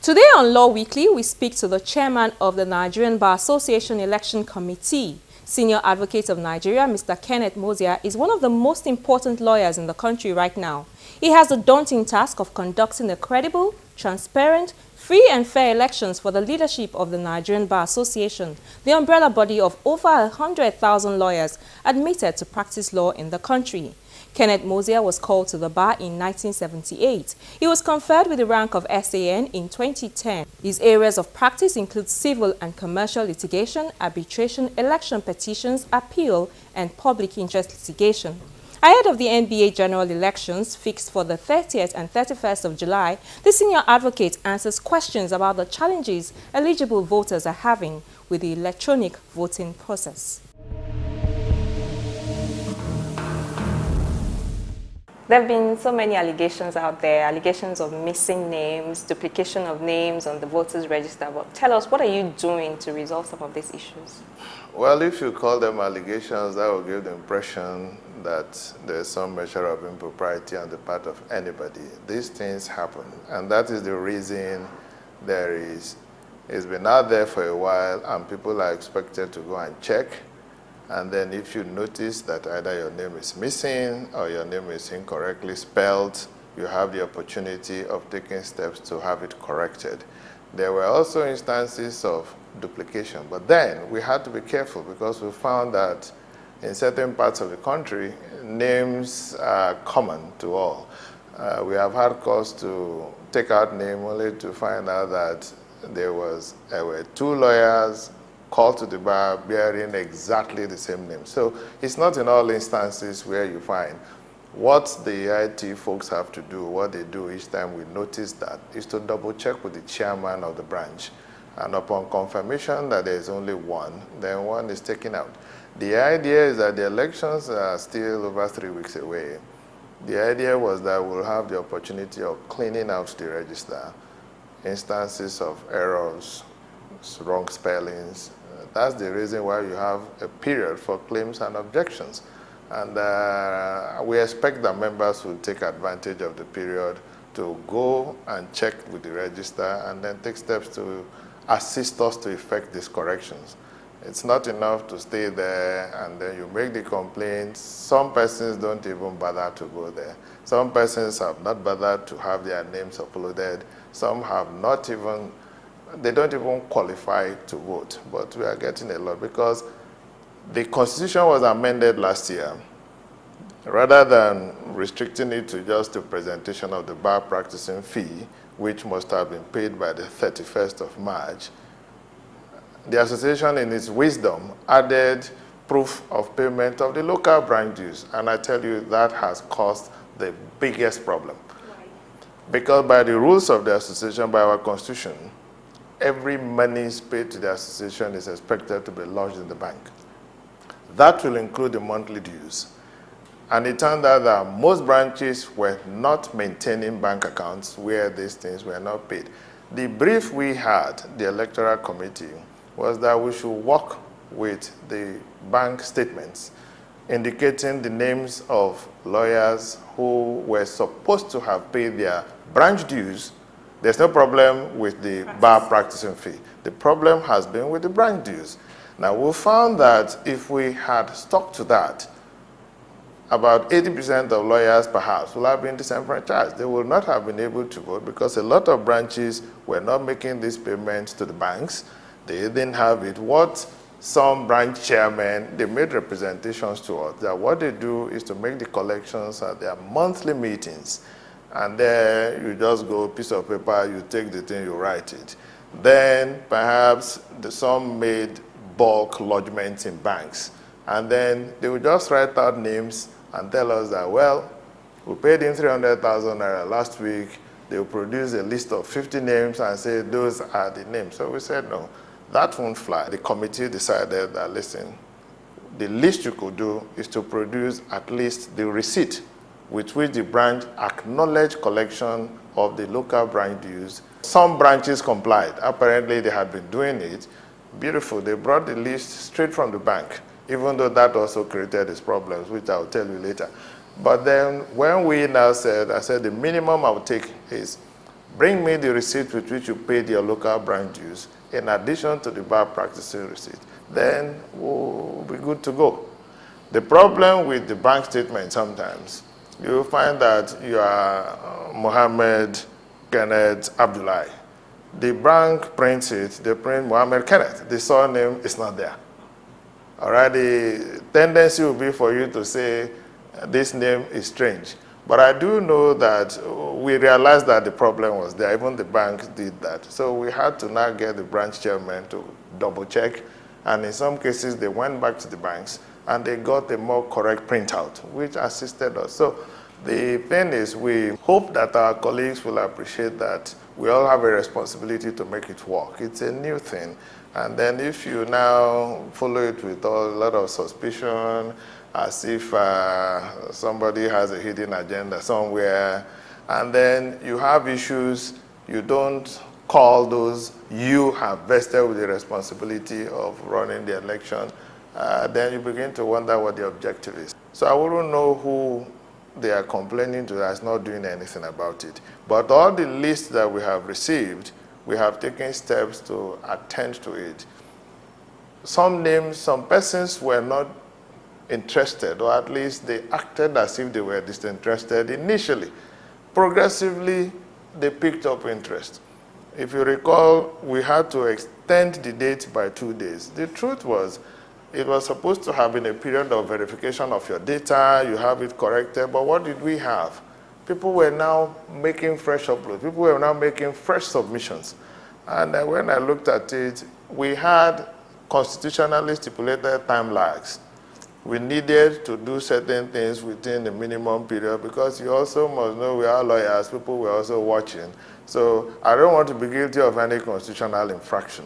Today on Law Weekly, we speak to the chairman of the Nigerian Bar Association Election Committee. Senior Advocate of Nigeria, Mr. Kenneth Mozia, is one of the most important lawyers in the country right now. He has the daunting task of conducting a credible, transparent, free and fair elections for the leadership of the Nigerian Bar Association, the umbrella body of over 100,000 lawyers admitted to practice law in the country. Kenneth Mozia was called to the bar in 1978. He was conferred with the rank of SAN in 2010. His areas of practice include civil and commercial litigation, arbitration, election petitions, appeal, and public interest litigation. Ahead of the NBA general elections fixed for the 30th and 31st of July, the senior advocate answers questions about the challenges eligible voters are having with the electronic voting process. There have been so many allegations out there, allegations of missing names, duplication of names on the voters register. But tell us, what are you doing to resolve some of these issues? Well, if you call them allegations, that will give the impression that there's some measure of impropriety on the part of anybody. These things happen, and that is the reason it's been out there for a while, and people are expected to go and check. And then if you notice that either your name is missing or your name is incorrectly spelled, you have the opportunity of taking steps to have it corrected. There were also instances of duplication, but then we had to be careful because we found that in certain parts of the country, names are common to all. We have had cause to take out name only to find out that there were two lawyers called to the bar bearing exactly the same name. So it's not in all instances where you find. What the IT folks have to do, what they do each time we notice that, is to double check with the chairman of the branch. And upon confirmation that there is only one, then one is taken out. The idea is that the elections are still over 3 weeks away. The idea was that we'll have the opportunity of cleaning out the register, instances of errors, wrong spellings. That's the reason why you have a period for claims and objections. And we expect that members will take advantage of the period to go and check with the register and then take steps to assist us to effect these corrections. It's not enough to stay there and then you make the complaints. Some persons don't even bother to go there. Some persons have not bothered to have their names uploaded. Some have not even, they don't even qualify to vote. But we are getting a lot because the Constitution was amended last year. Rather than restricting it to just the presentation of the bar practicing fee, which must have been paid by the 31st of March, the association in its wisdom added proof of payment of the local branch dues. And I tell you, that has caused the biggest problem. Right. Because by the rules of the association, by our constitution, every money paid to the association is expected to be lodged in the bank. That will include the monthly dues. And it turned out that most branches were not maintaining bank accounts where these things were not paid. The brief we had, the electoral committee, was that we should work with the bank statements indicating the names of lawyers who were supposed to have paid their branch dues. There's no problem with the bar practicing fee. The problem has been with the branch dues. Now, we found that if we had stuck to that, about 80% of lawyers perhaps will have been disenfranchised. They will not have been able to vote because a lot of branches were not making these payments to the banks. They didn't have it. What some branch chairmen, they made representations to us that what they do is to make the collections at their monthly meetings. And then you just go, piece of paper, you take the thing, you write it. Then perhaps some made bulk lodgements in banks. And then they would just write out names and tell us that, well, we paid in 300,000 naira last week. They will produce a list of 50 names and say those are the names. So we said, no, that won't fly. The committee decided that, listen, the least you could do is to produce at least the receipt with which the branch acknowledged collection of the local branch dues. Some branches complied. Apparently, they had been doing it. Beautiful. They brought the list straight from the bank, even though that also created its problems, which I'll tell you later. But then when we now said, I said the minimum I would take is Bring me the receipt with which you paid your local branch dues, in addition to the bar practicing receipt. Then we'll be good to go. The problem with the bank statement sometimes, you find that you are Mohammed Kenneth Abdullahi. The bank prints it, they print Mohammed Kenneth. The surname is not there. All right, the tendency will be for you to say, this name is strange. But I do know that we realized that the problem was there. Even the bank did that. So we had to now get the branch chairman to double check. And in some cases, they went back to the banks and they got a more correct printout, which assisted us. So the thing is, we hope that our colleagues will appreciate that we all have a responsibility to make it work. It's a new thing. And then if you now follow it with a lot of suspicion, as if somebody has a hidden agenda somewhere, and then you have issues, you don't call those you have vested with the responsibility of running the election, then you begin to wonder what the objective is. So I wouldn't know who they are complaining to that's not doing anything about it. But all the lists that we have received, we have taken steps to attend to it. Some names, some persons were not interested, or at least they acted as if they were disinterested initially. Progressively, they picked up interest. If you recall, we had to extend the date by 2 days. The truth was, it was supposed to have been a period of verification of your data, you have it corrected, but what did we have? People were now making fresh uploads. People were now making fresh submissions. And when I looked at it, we had constitutionally stipulated time lags. We needed to do certain things within the minimum period because you also must know we are lawyers, people were also watching. So I don't want to be guilty of any constitutional infraction.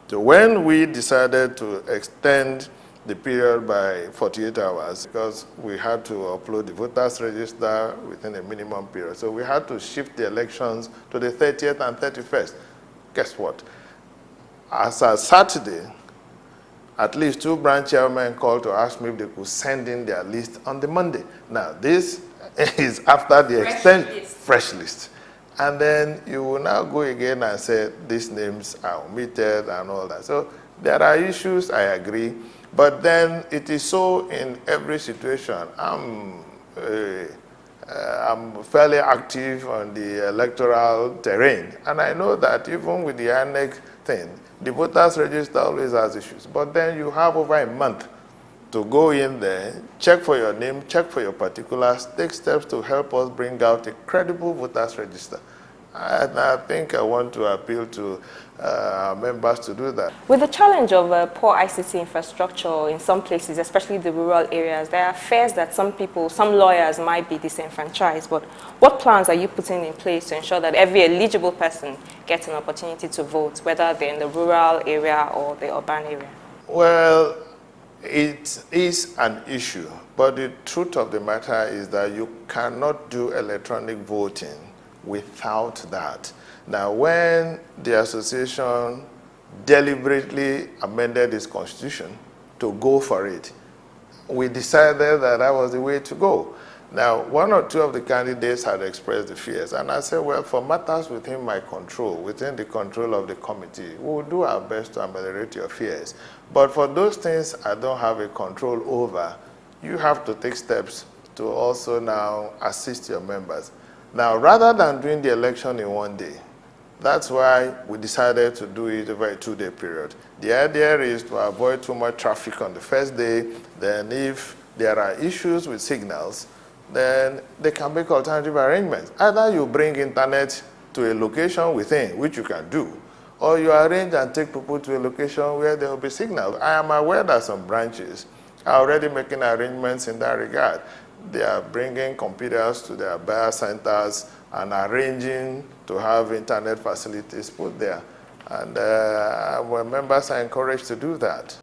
So when we decided to extend the period by 48 hours, because we had to upload the voters register within a minimum period, so we had to shift the elections to the 30th and 31st. Guess what? As a Saturday, at least 2 branch chairmen called to ask me if they could send in their list on the Monday. Now, this is after the fresh list. And then you will now go again and say, these names are omitted and all that. So there are issues, I agree. But then it is so in every situation. I'm fairly active on the electoral terrain. And I know that even with the INEC thing, the voters register always has issues. But then you have over a month to go in there, check for your name, check for your particulars, take steps to help us bring out a credible voters register. And I think I want to appeal to members to do that. With the challenge of poor ICT infrastructure in some places, especially the rural areas, there are fears that some lawyers might be disenfranchised. But what plans are you putting in place to ensure that every eligible person gets an opportunity to vote, whether they're in the rural area or the urban area? Well, it is an issue, but the truth of the matter is that you cannot do electronic voting without that. Now, when the association deliberately amended its constitution to go for it, we decided that that was the way to go. Now, 1 or 2 of the candidates had expressed the fears, and I said, well, for matters within my control, within the control of the committee, we will do our best to ameliorate your fears. But for those things I don't have a control over, you have to take steps to also now assist your members. Now, rather than doing the election in 1 day, that's why we decided to do it over a 2-day period. The idea is to avoid too much traffic on the first day. Then if there are issues with signals, then they can make alternative arrangements. Either you bring internet to a location within, which you can do, or you arrange and take people to a location where there will be signals. I am aware that some branches are already making arrangements in that regard. They are bringing computers to their buyer centers and arranging to have internet facilities put there. And members are encouraged to do that.